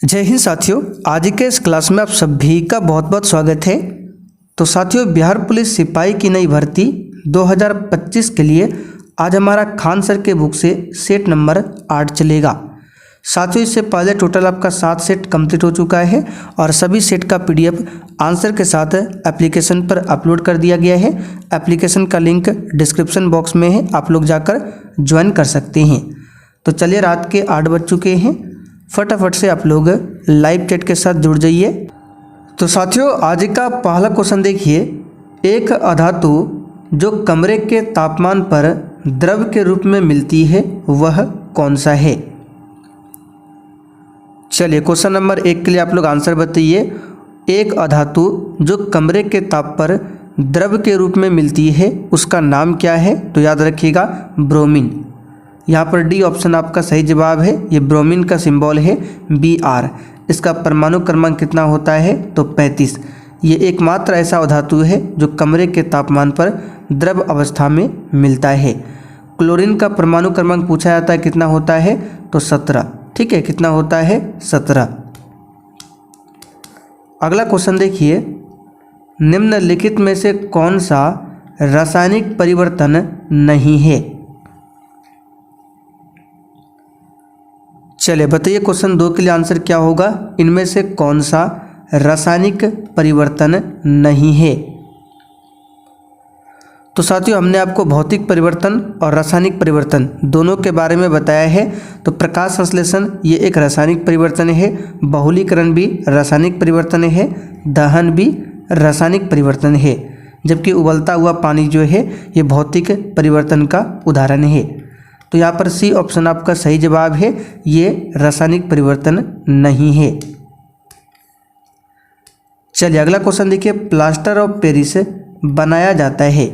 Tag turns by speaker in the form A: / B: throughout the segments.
A: जय हिंद साथियों, आज के इस क्लास में आप सभी का बहुत बहुत स्वागत है। तो साथियों, बिहार पुलिस सिपाही की नई भर्ती 2025 के लिए आज हमारा खान सर के बुक से सेट नंबर 8 चलेगा। साथियों, इससे पहले टोटल आपका 7 सेट कंप्लीट हो चुका है और सभी सेट का PDF आंसर के साथ एप्लीकेशन पर अपलोड कर दिया गया है। एप्लीकेशन का लिंक डिस्क्रिप्शन बॉक्स में है, आप लोग जाकर ज्वाइन कर सकते हैं। तो चलिए, रात के 8 बज चुके हैं, फटाफट से आप लोग लाइव चैट के साथ जुड़ जाइए। तो साथियों, आज का पहला क्वेश्चन देखिए, एक अधातु जो कमरे के तापमान पर द्रव के रूप में मिलती है वह कौन सा है। चलिए, क्वेश्चन नंबर 1 के लिए आप लोग आंसर बताइए। एक अधातु जो कमरे के ताप पर द्रव के रूप में मिलती है उसका नाम क्या है। तो याद रखिएगा, ब्रोमीन। यहाँ पर डी ऑप्शन आपका सही जवाब है। ये ब्रोमीन का सिंबल है Br। इसका परमाणु क्रमांक कितना होता है तो 35। ये एकमात्र ऐसा धातु है जो कमरे के तापमान पर द्रव अवस्था में मिलता है। क्लोरीन का परमाणु क्रमांक पूछा जाता है, कितना होता है तो 17। ठीक है, कितना होता है 17। अगला क्वेश्चन देखिए, निम्नलिखित में से कौन सा रासायनिक परिवर्तन नहीं है। चलिए बताइए, क्वेश्चन 2 के लिए आंसर क्या होगा। इनमें से कौन सा रासायनिक परिवर्तन नहीं है। तो साथियों, हमने आपको भौतिक परिवर्तन और रासायनिक परिवर्तन दोनों के बारे में बताया है। तो प्रकाश संश्लेषण ये एक रासायनिक परिवर्तन है, बहुलीकरण भी रासायनिक परिवर्तन है, दहन भी रासायनिक परिवर्तन है, जबकि उबलता हुआ पानी जो है ये भौतिक परिवर्तन का उदाहरण है। तो यहाँ पर सी ऑप्शन आपका सही जवाब है, ये रासायनिक परिवर्तन नहीं है। चलिए अगला क्वेश्चन देखिए, प्लास्टर ऑफ पेरिस बनाया जाता है।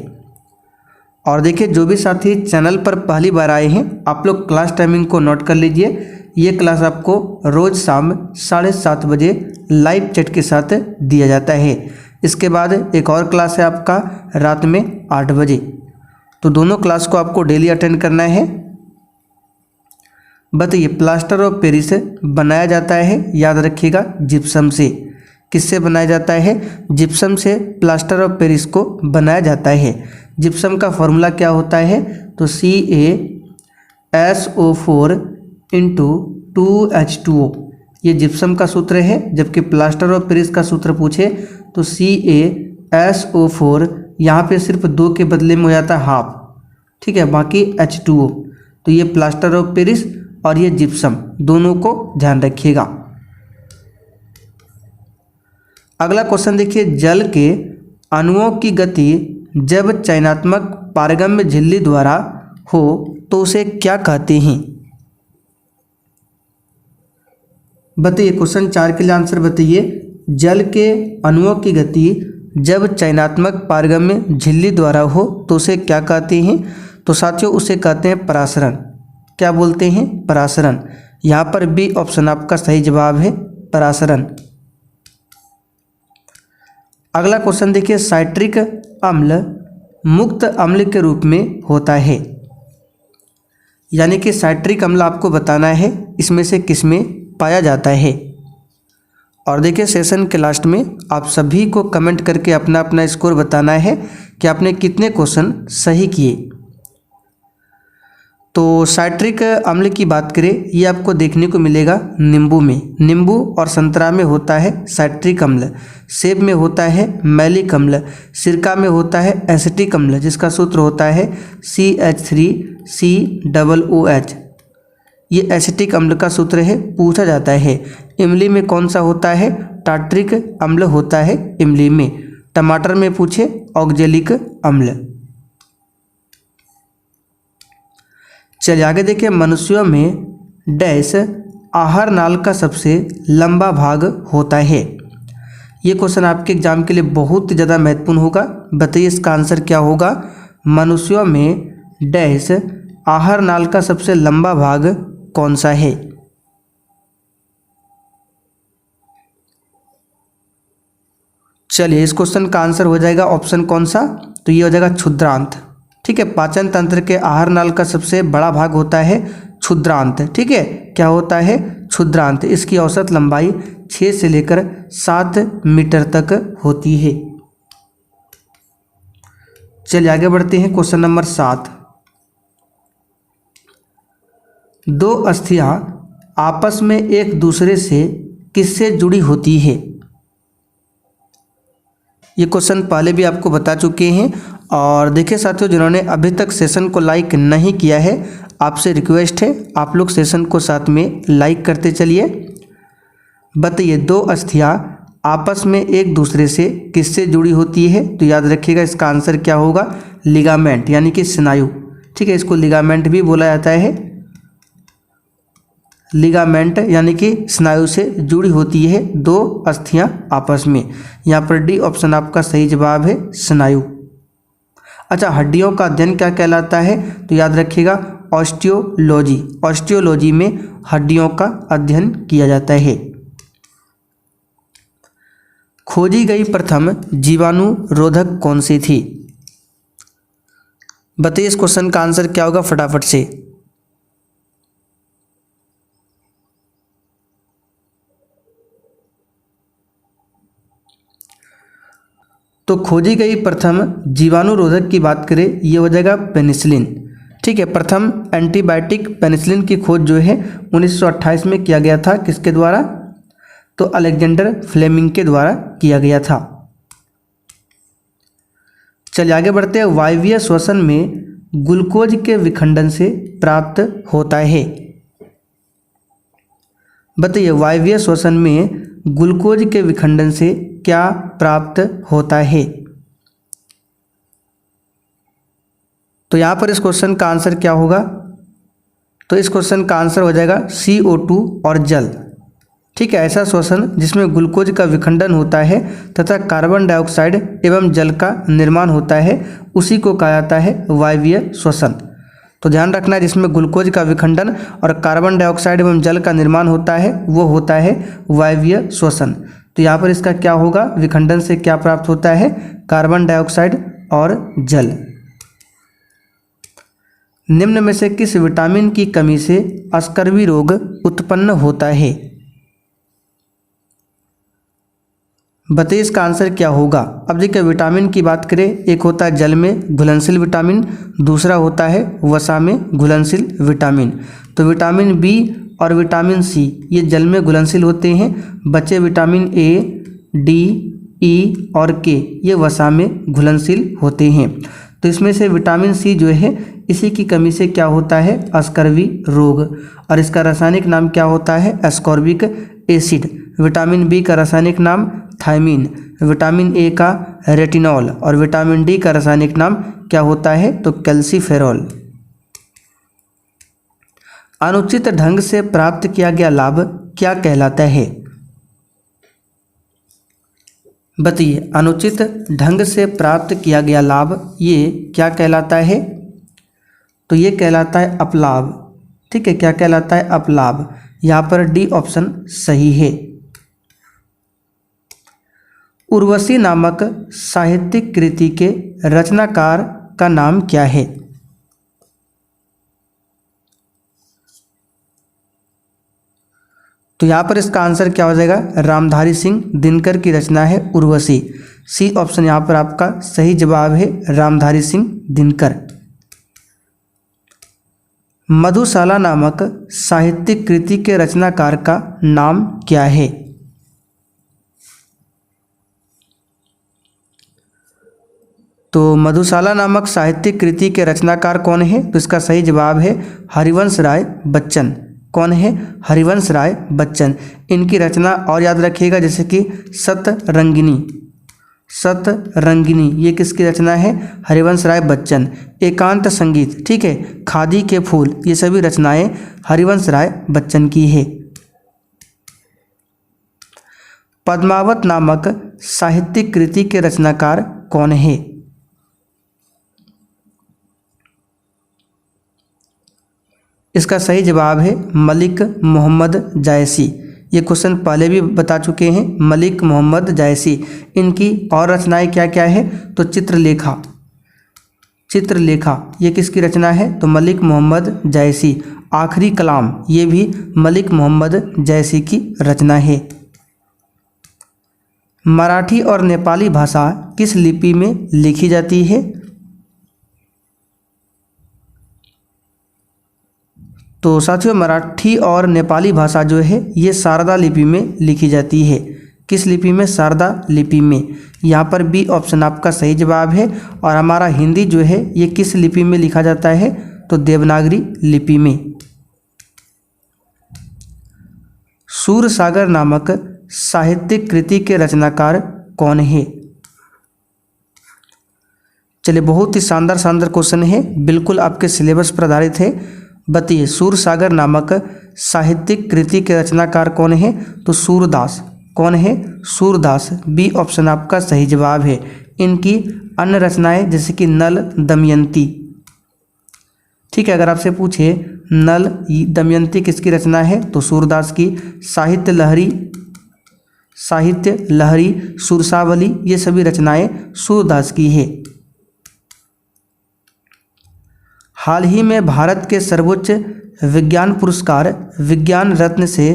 A: और देखिए, जो भी साथी चैनल पर पहली बार आए हैं आप लोग क्लास टाइमिंग को नोट कर लीजिए। ये क्लास आपको रोज़ शाम 7:30 बजे लाइव चैट के साथ दिया जाता है। इसके बाद एक और क्लास है आपका रात में 8 बजे। तो दोनों क्लास को आपको डेली अटेंड करना है। बताइए, प्लास्टर ऑफ पेरिस बनाया जाता है, याद रखिएगा, जिप्सम से। किससे बनाया जाता है? जिप्सम से प्लास्टर ऑफ पेरिस को बनाया जाता है। जिप्सम का फॉर्मूला क्या होता है तो CaSO4 × 2H2O। ये जिप्सम का सूत्र है, जबकि प्लास्टर ऑफ पेरिस का सूत्र पूछे तो CaSO4 यहाँ पे सिर्फ 2 के बदले में हो जाता है हाफ। ठीक है, बाकी H2O। तो ये प्लास्टर ऑफ पेरिस और ये जिप्सम, दोनों को ध्यान रखिएगा। अगला क्वेश्चन देखिए, जल के अणुओं की गति जब चयनात्मक पारगम्य झिल्ली द्वारा हो तो उसे क्या कहते हैं। बताइए, क्वेश्चन 4 के लिए आंसर बताइए। जल के अणुओं की गति जब चयनात्मक पारगम्य झिल्ली द्वारा हो तो उसे क्या कहते हैं। तो साथियों, उसे कहते हैं परासरण। क्या बोलते हैं? परासरण। यहाँ पर बी ऑप्शन आपका सही जवाब है, परासरण। अगला क्वेश्चन देखिए, साइट्रिक अम्ल मुक्त अम्ल के रूप में होता है। यानी कि साइट्रिक अम्ल आपको बताना है इसमें से किसमें पाया जाता है। और देखिए, सेशन के लास्ट में आप सभी को कमेंट करके अपना अपना स्कोर बताना है कि आपने कितने क्वेश्चन सही किए। तो साइट्रिक अम्ल की बात करें, ये आपको देखने को मिलेगा नींबू में। नींबू और संतरा में होता है साइट्रिक अम्ल, सेब में होता है मैलिक अम्ल, सिरका में होता है एसिटिक अम्ल जिसका सूत्र होता है CH3COOH। ये एसिटिक अम्ल का सूत्र है, पूछा जाता है। इमली में कौन सा होता है? टार्ट्रिक अम्ल होता है इमली में। टमाटर में पूछे ऑक्जेलिक अम्ल। चलिए आगे देखिए, मनुष्यों में डैश आहार नाल का सबसे लंबा भाग होता है। ये क्वेश्चन आपके एग्जाम के लिए बहुत ज़्यादा महत्वपूर्ण होगा। बताइए, इसका आंसर क्या होगा। मनुष्यों में डैश आहार नाल का सबसे लंबा भाग कौन सा है। चलिए, इस क्वेश्चन का आंसर हो जाएगा ऑप्शन कौन सा, तो ये हो जाएगा क्षुद्रांत। ठीक है, पाचन तंत्र के आहार नाल का सबसे बड़ा भाग होता है क्षुद्रांत। ठीक है, क्या होता है? क्षुद्रांत, इसकी औसत लंबाई 6 से लेकर 7 मीटर तक होती है। चलिए आगे बढ़ते हैं। Question number 7। दो अस्थियां आपस में एक दूसरे से किससे जुड़ी होती है? ये क्वेश्चन पहले भी आपको बता चुके हैं। और देखिए साथियों, जिन्होंने अभी तक सेशन को लाइक नहीं किया है, आपसे रिक्वेस्ट है आप लोग सेशन को साथ में लाइक करते चलिए। बताइए, दो अस्थियां आपस में एक दूसरे से किससे जुड़ी होती है? तो याद रखिएगा इसका आंसर क्या होगा? लिगामेंट यानी कि स्नायु। ठीक है, इसको लिगामेंट भी बोला जाता है। लिगामेंट यानी कि स्नायु से जुड़ी होती है दो अस्थियां आपस में। यहाँ पर डी ऑप्शन आपका सही जवाब है, स्नायु। अच्छा, हड्डियों का अध्ययन क्या कहलाता है? तो याद रखिएगा ऑस्टियोलॉजी। ऑस्टियोलॉजी में हड्डियों का अध्ययन किया जाता है। खोजी गई प्रथम जीवाणुरोधक कौन सी थी? बताइए इस क्वेश्चन का आंसर क्या होगा फटाफट से। तो खोजी गई प्रथम जीवाणुरोधक की बात करें, ये हो जाएगा पेनिसिलिन। ठीक है, प्रथम एंटीबायोटिक पेनिसिलिन की खोज जो है 1928 में किया गया था। किसके द्वारा? तो अलेक्जेंडर फ्लेमिंग के द्वारा किया गया था। चलिए आगे बढ़ते हैं। वायवीय श्वसन में ग्लूकोज के विखंडन से प्राप्त होता है। बताइए, वायवीय श्वसन में ग्लूकोज के विखंडन से क्या प्राप्त होता है? तो यहां पर इस क्वेश्चन का आंसर क्या होगा? तो इस क्वेश्चन का आंसर हो जाएगा CO2 और जल। ठीक है, ऐसा श्वसन जिसमें ग्लूकोज का विखंडन होता है तथा कार्बन डाइऑक्साइड एवं जल का निर्माण होता है, उसी को कहा जाता है वायवीय श्वसन। तो ध्यान रखना है, जिसमें ग्लूकोज का विखंडन और कार्बन डाइऑक्साइड एवं जल का निर्माण होता है वो होता है वायवीय श्वसन। तो यहाँ पर इसका क्या होगा? विखंडन से क्या प्राप्त होता है? कार्बन डाइऑक्साइड और जल। निम्न में से किस विटामिन की कमी से स्कर्वी रोग उत्पन्न होता है? बताइए इसका आंसर क्या होगा। अब देखिए, विटामिन की बात करें, एक होता है जल में घुलनशील विटामिन, दूसरा होता है वसा में घुलनशील विटामिन। तो विटामिन बी और विटामिन सी ये जल में घुलनशील होते हैं। बचे विटामिन ए, डी, ई और के ये वसा में घुलनशील होते हैं। तो इसमें से विटामिन सी जो है, इसी की कमी से क्या होता है? स्कर्वी रोग। और इसका रासायनिक नाम क्या होता है? Ascorbic acid. विटामिन बी का रासायनिक नाम थायमीन, विटामिन ए का रेटिनॉल और विटामिन डी का रासायनिक नाम क्या होता है? तो कैल्सीफेरॉल। अनुचित ढंग से प्राप्त किया गया लाभ क्या कहलाता है? बताइए, अनुचित ढंग से प्राप्त किया गया लाभ ये क्या कहलाता है? तो ये कहलाता है अपलाभ। ठीक है, क्या कहलाता है? अपलाभ। यहाँ पर डी ऑप्शन सही है। उर्वशी नामक साहित्यिक कृति के रचनाकार का नाम क्या है? तो यहाँ पर इसका आंसर क्या हो जाएगा? रामधारी सिंह दिनकर की रचना है उर्वशी। सी ऑप्शन यहाँ पर आपका सही जवाब है, रामधारी सिंह दिनकर। मधुशाला नामक साहित्यिक कृति के रचनाकार का नाम क्या है? तो मधुशाला नामक साहित्यिक कृति के रचनाकार कौन है? तो इसका सही जवाब है हरिवंश राय बच्चन। कौन है? हरिवंश राय बच्चन। इनकी रचना और याद रखिएगा, जैसे कि सतरंगिनी। सतरंगिनी ये किसकी रचना है? हरिवंश राय बच्चन। एकांत संगीत, ठीक है, खादी के फूल, ये सभी रचनाएं हरिवंश राय बच्चन की है। पद्मावत नामक साहित्यिक कृति के रचनाकार कौन है? इसका सही जवाब है मलिक मोहम्मद जायसी। ये क्वेश्चन पहले भी बता चुके हैं, मलिक मोहम्मद जायसी। इनकी और रचनाएं क्या क्या है? तो चित्रलेखा। चित्रलेखा ये किसकी रचना है? तो मलिक मोहम्मद जायसी। आखिरी कलाम, ये भी मलिक मोहम्मद जैसी की रचना है। मराठी और नेपाली भाषा किस लिपि में लिखी जाती है? तो साथियों, मराठी और नेपाली भाषा जो है ये शारदा लिपि में लिखी जाती है। किस लिपि में? शारदा लिपि में। यहाँ पर बी ऑप्शन आपका सही जवाब है। और हमारा हिंदी जो है ये किस लिपि में लिखा जाता है? तो देवनागरी लिपि में। सूरसागर नामक साहित्यिक कृति के रचनाकार कौन है? चलिए, बहुत ही शानदार शानदार क्वेश्चन है, बिल्कुल आपके सिलेबस पर आधारित है। बताइए, सूरसागर नामक साहित्यिक कृति के रचनाकार कौन है? तो सूरदास। कौन है? सूरदास। बी ऑप्शन आपका सही जवाब है। इनकी अन्य रचनाएं जैसे कि नल, दमयंती, ठीक है, अगर आपसे पूछे नल दमयंती किसकी रचना है? तो सूरदास की। साहित्य लहरी, सुरसावली, ये सभी रचनाएं सूरदास की है। हाल ही में भारत के सर्वोच्च विज्ञान पुरस्कार विज्ञान रत्न से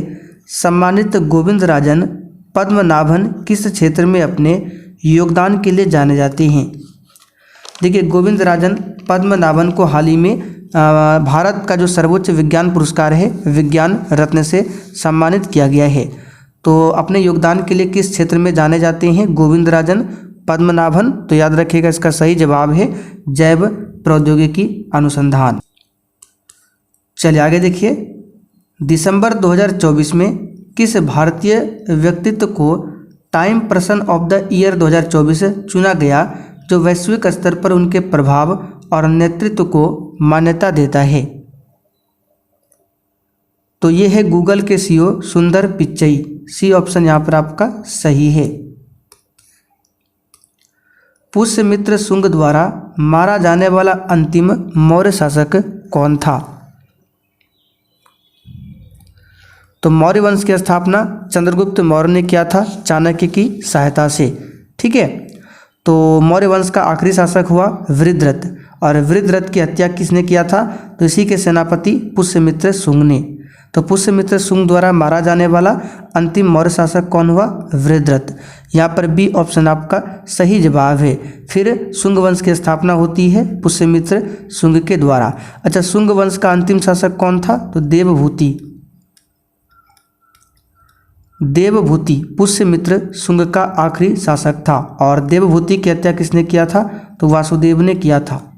A: सम्मानित गोविंदराजन पद्मनाभन किस क्षेत्र में अपने योगदान के लिए जाने जाते हैं? देखिए, गोविंदराजन पद्मनाभन को हाल ही में भारत का जो सर्वोच्च विज्ञान पुरस्कार है विज्ञान रत्न से सम्मानित किया गया है। तो अपने योगदान के लिए किस क्षेत्र में जाने जाते हैं गोविंदराजन पद्मनाभन? तो याद रखिएगा, इसका सही जवाब है जैव प्रौद्योगिकी अनुसंधान। चलिए आगे देखिए, दिसंबर 2024 में किस भारतीय व्यक्तित्व को time person of the year 2024 चुना गया जो वैश्विक स्तर पर उनके प्रभाव और नेतृत्व को मान्यता देता है? तो ये है गूगल के सीईओ सुंदर पिच्चई। सी ऑप्शन यहाँ पर आपका सही है। पुष्यमित्र शुंग द्वारा मारा जाने वाला अंतिम मौर्य शासक कौन था? तो मौर्य वंश की स्थापना चंद्रगुप्त मौर्य ने किया था चाणक्य की सहायता से। ठीक है, तो मौर्य वंश का आखिरी शासक हुआ वृद्धरथ, और वृद्धरथ की हत्या किसने किया था? तो इसी के सेनापति पुष्यमित्र शुंग ने। तो पुष्यमित्र शुंग द्वारा मारा जाने वाला अंतिम मौर्य शासक कौन हुआ? वृद्धरथ। यहाँ पर बी ऑप्शन आपका सही जवाब है। फिर शुंग वंश की स्थापना होती है पुष्यमित्र शुंग के द्वारा। अच्छा, शुंग वंश का अंतिम शासक कौन था? तो देवभूति। देवभूति पुष्यमित्र शुंग का आखिरी शासक था। और देवभूति की हत्या किसने किया था? तो वासुदेव ने किया था।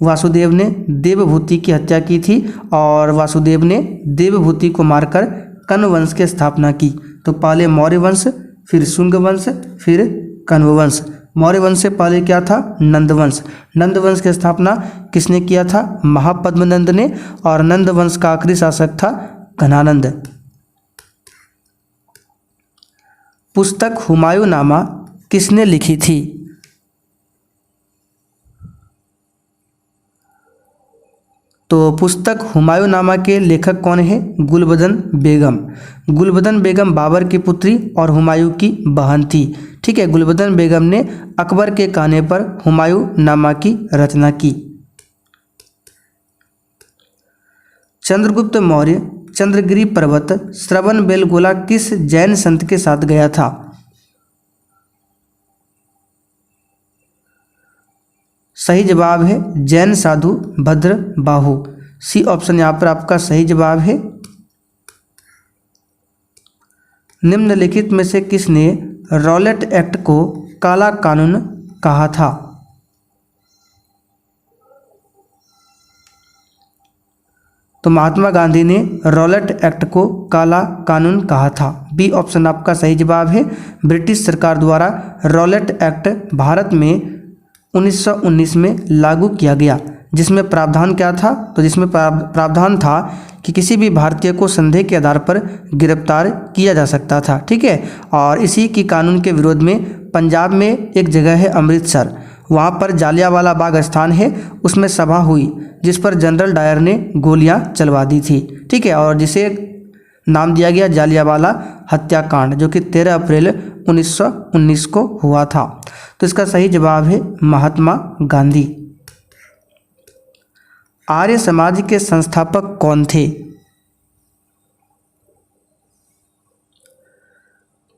A: वासुदेव ने देवभूति की हत्या की थी और वासुदेव ने देवभूति को मारकर कण्व वंश की स्थापना की। तो पहले मौर्य वंश, फिर शुंग वंश, फिर कण्व वंश। मौर्य वंश से पहले क्या था? नंद वंश। नंद वंश की स्थापना किसने किया था? महापद्मनंद ने। और नंद वंश का आखिरी शासक था घनानंद। पुस्तक हुमायूं नामा किसने लिखी थी? तो पुस्तक हुमायूं नामा के लेखक कौन है? गुलबदन बेगम। गुलबदन बेगम बाबर की पुत्री और हुमायूं की बहन थी। ठीक है, गुलबदन बेगम ने अकबर के कहने पर हुमायूं नामा की रचना की। चंद्रगुप्त मौर्य चंद्रगिरी पर्वत श्रवण बेलगोला किस जैन संत के साथ गया था? सही जवाब है जैन साधु भद्र बाहु। सी ऑप्शन यहाँ पर आपका सही जवाब है। निम्नलिखित में से किसने रॉलेट एक्ट को काला कानून कहा था? तो महात्मा गांधी ने रॉलेट एक्ट को काला कानून कहा था। बी ऑप्शन आपका सही जवाब है। ब्रिटिश सरकार द्वारा रॉलेट एक्ट भारत में 1919 में लागू किया गया, जिसमें प्रावधान क्या था? तो जिसमें प्रावधान था कि किसी भी भारतीय को संदेह के आधार पर गिरफ्तार किया जा सकता था। ठीक है, और इसी की कानून के विरोध में पंजाब में एक जगह है अमृतसर, वहाँ पर जालियांवाला बाग स्थान है, उसमें सभा हुई जिस पर जनरल डायर ने गोलियां चलवा दी थी। ठीक है, और जिसे नाम दिया गया जालियांवाला हत्याकांड, जो कि 13 अप्रैल 1919 को हुआ था। तो इसका सही जवाब है महात्मा गांधी। आर्य समाज के संस्थापक कौन थे?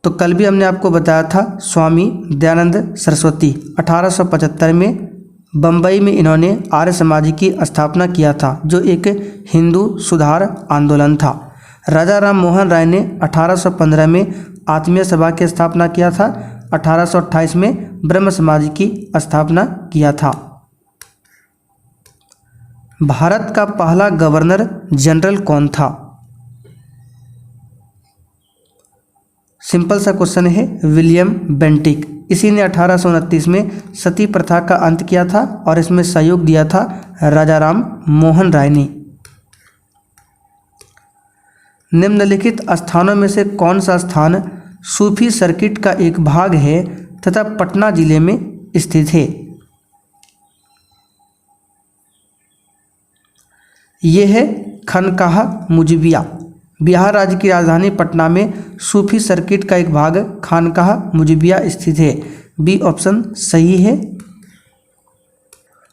A: तो कल भी हमने आपको बताया था स्वामी दयानंद सरस्वती 1875 में बम्बई में इन्होंने आर्य समाज की स्थापना किया था, जो एक हिंदू सुधार आंदोलन था। राजा राम मोहन राय ने 1815 में आत्मीय सभा की स्थापना किया था। 1828 में ब्रह्म समाज की स्थापना किया था। भारत का पहला गवर्नर जनरल कौन था? सिंपल सा क्वेश्चन है, विलियम बेंटिक। इसी ने 1829 में सती प्रथा का अंत किया था और इसमें सहयोग दिया था राजा राम मोहन राय ने। निम्नलिखित स्थानों में से कौन सा स्थान सूफी सर्किट का एक भाग है तथा पटना जिले में स्थित है? यह है खनकाह मुजिबिया। बिहार राज्य की राजधानी पटना में सूफी सर्किट का एक भाग खानकाह मुजिबिया स्थित है। बी ऑप्शन सही है।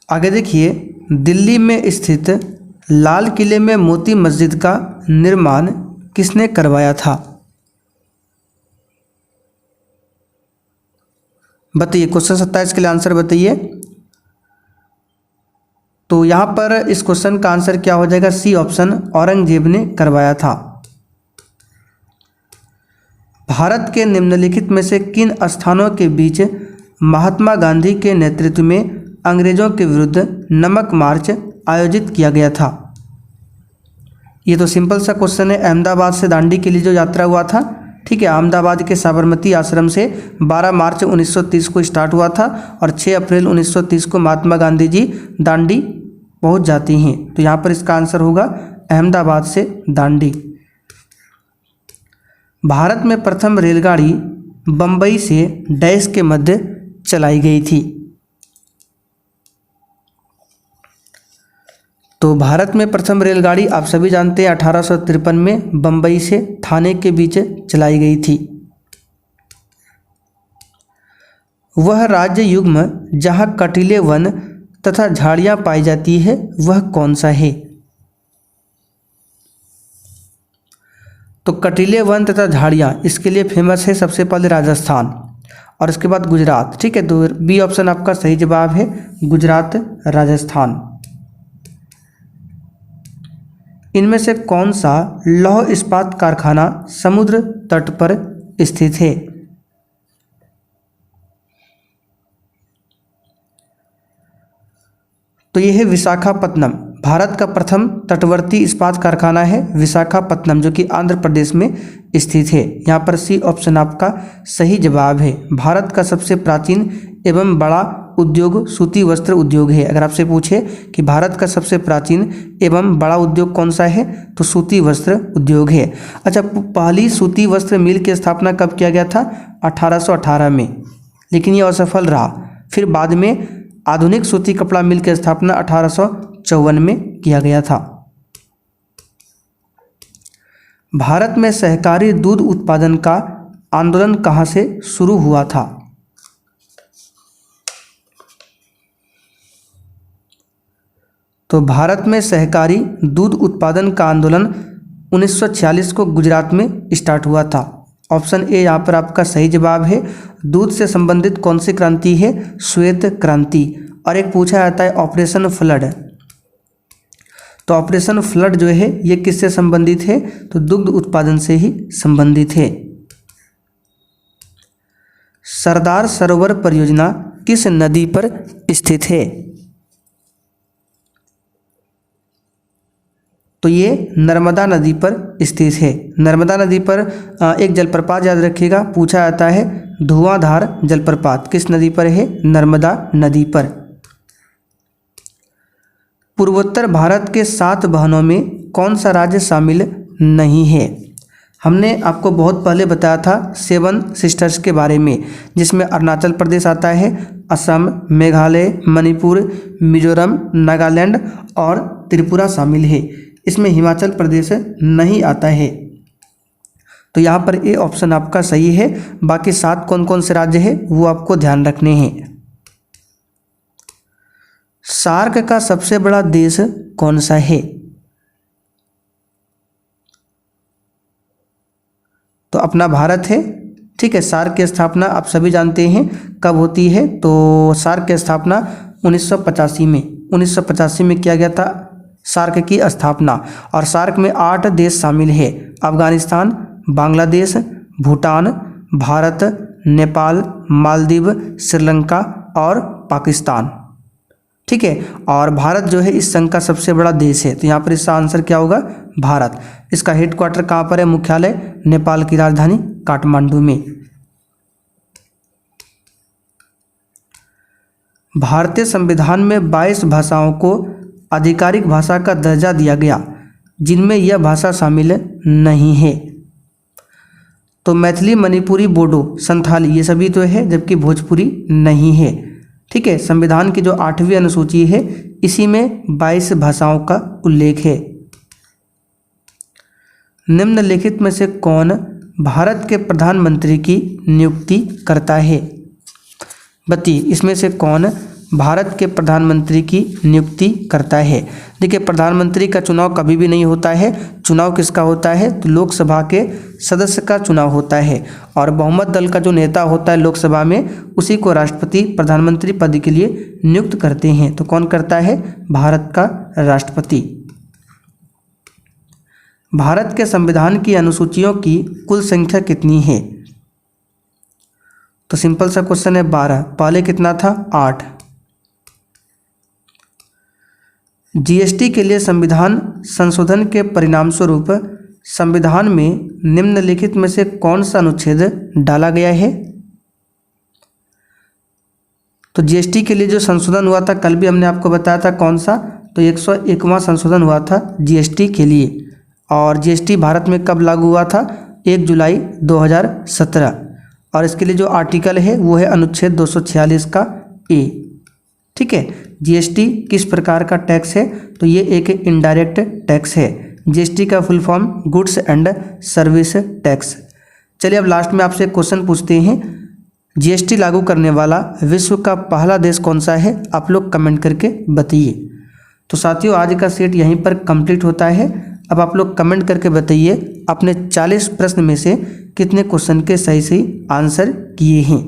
A: आगे देखिए, दिल्ली में स्थित लाल किले में मोती मस्जिद का निर्माण किसने करवाया था? बताइए, क्वेश्चन 27 के लिए आंसर बताइए। तो यहाँ पर इस क्वेश्चन का आंसर क्या हो जाएगा? सी ऑप्शन, औरंगजेब ने करवाया था। भारत के निम्नलिखित में से किन स्थानों के बीच महात्मा गांधी के नेतृत्व में अंग्रेजों के विरुद्ध नमक मार्च आयोजित किया गया था? ये तो सिंपल सा क्वेश्चन है। अहमदाबाद से दांडी के लिए जो यात्रा हुआ था, ठीक है, अहमदाबाद के साबरमती आश्रम से 12 मार्च 1930 को स्टार्ट हुआ था और 6 अप्रैल 1930 को महात्मा गांधी जी दांडी पहुंच जाती हैं। तो यहाँ पर इसका आंसर होगा अहमदाबाद से दांडी। भारत में प्रथम रेलगाड़ी बम्बई से डैश के मध्य चलाई गई थी? तो भारत में प्रथम रेलगाड़ी आप सभी जानते हैं 1853 में बम्बई से ठाणे के बीच चलाई गई थी। वह राज्य युग्म जहां कटीले वन तथा झाड़ियां पाई जाती है वह कौन सा है? तो कटीले वन तथा झाड़ियां इसके लिए फेमस है सबसे पहले राजस्थान और इसके बाद गुजरात। ठीक है, तो बी ऑप्शन आपका सही जवाब है, गुजरात राजस्थान। इनमें से कौन सा लौह इस्पात कारखाना समुद्र तट पर स्थित है? तो यह है विशाखापत्तनम। भारत का प्रथम तटवर्ती इस्पात कारखाना है विशाखापत्तनम, जो कि आंध्र प्रदेश में स्थित है। यहाँ पर सी ऑप्शन आपका सही जवाब है। भारत का सबसे प्राचीन एवं बड़ा उद्योग सूती वस्त्र उद्योग है। अगर आपसे पूछे कि भारत का सबसे प्राचीन एवं बड़ा उद्योग कौन सा है, तो सूती वस्त्र उद्योग है। अच्छा, पहली सूती वस्त्र मिल की स्थापना कब किया गया था? 1818 में, लेकिन यह असफल रहा। फिर बाद में आधुनिक सूती कपड़ा मिल की स्थापना 1854 में किया गया था। भारत में सहकारी दूध उत्पादन का आंदोलन कहाँ से शुरू हुआ था? तो भारत में सहकारी दूध उत्पादन का आंदोलन 1946 को गुजरात में स्टार्ट हुआ था। ऑप्शन ए यहाँ पर आपका सही जवाब है। दूध से संबंधित कौन सी क्रांति है? श्वेत क्रांति। और एक पूछा जाता है ऑपरेशन फ्लड। तो ऑपरेशन फ्लड जो है ये किससे संबंधित है? तो दुग्ध उत्पादन से ही संबंधित है। सरदार सरोवर परियोजना किस नदी पर स्थित है? तो ये नर्मदा नदी पर स्थित है। नर्मदा नदी पर एक जलप्रपात याद रखिएगा, पूछा जाता है धुआंधार जलप्रपात किस नदी पर है? नर्मदा नदी पर। पूर्वोत्तर भारत के 7 बहनों में कौन सा राज्य शामिल नहीं है? हमने आपको बहुत पहले बताया था 7 सिस्टर्स के बारे में, जिसमें अरुणाचल प्रदेश आता है, असम, मेघालय, मणिपुर, मिजोरम, नागालैंड और त्रिपुरा शामिल है। इसमें हिमाचल प्रदेश नहीं आता है। तो यहाँ पर ए ऑप्शन आपका सही है। बाकी 7 कौन कौन से राज्य है वो आपको ध्यान रखने हैं। सार्क का सबसे बड़ा देश कौन सा है? तो अपना भारत है। ठीक है, सार्क की स्थापना आप सभी जानते हैं कब होती है, तो सार्क की स्थापना 1985 में 1985 में किया गया था सार्क की स्थापना। और सार्क में 8 देश शामिल है: अफगानिस्तान, बांग्लादेश, भूटान, भारत, नेपाल, मालदीव, श्रीलंका और पाकिस्तान। ठीक है, और भारत जो है इस संघ का सबसे बड़ा देश है, तो यहाँ पर इसका आंसर क्या होगा? भारत। इसका हेडक्वार्टर कहाँ पर है? मुख्यालय नेपाल की राजधानी काठमांडू में। भारतीय संविधान में 22 भाषाओं को आधिकारिक भाषा का दर्जा दिया गया, जिनमें यह भाषा शामिल नहीं है। तो मैथिली, मणिपुरी, बोडो, संथाली ये सभी तो है, जबकि भोजपुरी नहीं है। ठीक है, संविधान की जो 8वीं अनुसूची है इसी में 22 भाषाओं का उल्लेख है। निम्नलिखित में से कौन भारत के प्रधानमंत्री की नियुक्ति करता है? बताइए, इसमें से कौन भारत के प्रधानमंत्री की नियुक्ति करता है? देखिए, प्रधानमंत्री का चुनाव कभी भी नहीं होता है। चुनाव किसका होता है? तो लोकसभा के सदस्य का चुनाव होता है, और बहुमत दल का जो नेता होता है लोकसभा में उसी को राष्ट्रपति प्रधानमंत्री पद के लिए नियुक्त करते हैं। तो कौन करता है? भारत का राष्ट्रपति। भारत के संविधान की अनुसूचियों की कुल संख्या कितनी है? तो सिंपल सा क्वेश्चन है 12। पहले कितना था? 8। जीएसटी के लिए संविधान संशोधन के परिणाम स्वरूप संविधान में निम्नलिखित में से कौन सा अनुच्छेद डाला गया है? तो जीएसटी के लिए जो संशोधन हुआ था, कल भी हमने आपको बताया था कौन सा, तो 101वां संशोधन हुआ था जीएसटी के लिए। और जीएसटी भारत में कब लागू हुआ था? 1 जुलाई 2017। और इसके लिए जो आर्टिकल है वो है अनुच्छेद 246 का ए। ठीक है, जीएसटी किस प्रकार का टैक्स है? तो ये एक इनडायरेक्ट टैक्स है। जीएसटी का full form goods and service tax. चलिए अब लास्ट में आपसे क्वेश्चन पूछते हैं, जीएसटी लागू करने वाला विश्व का पहला देश कौन सा है? आप लोग कमेंट करके बताइए। तो साथियों, आज का सेट यहीं पर कंप्लीट होता है। अब आप लोग कमेंट करके बताइए अपने 40 प्रश्न में से कितने क्वेश्चन के सही आंसर किए हैं।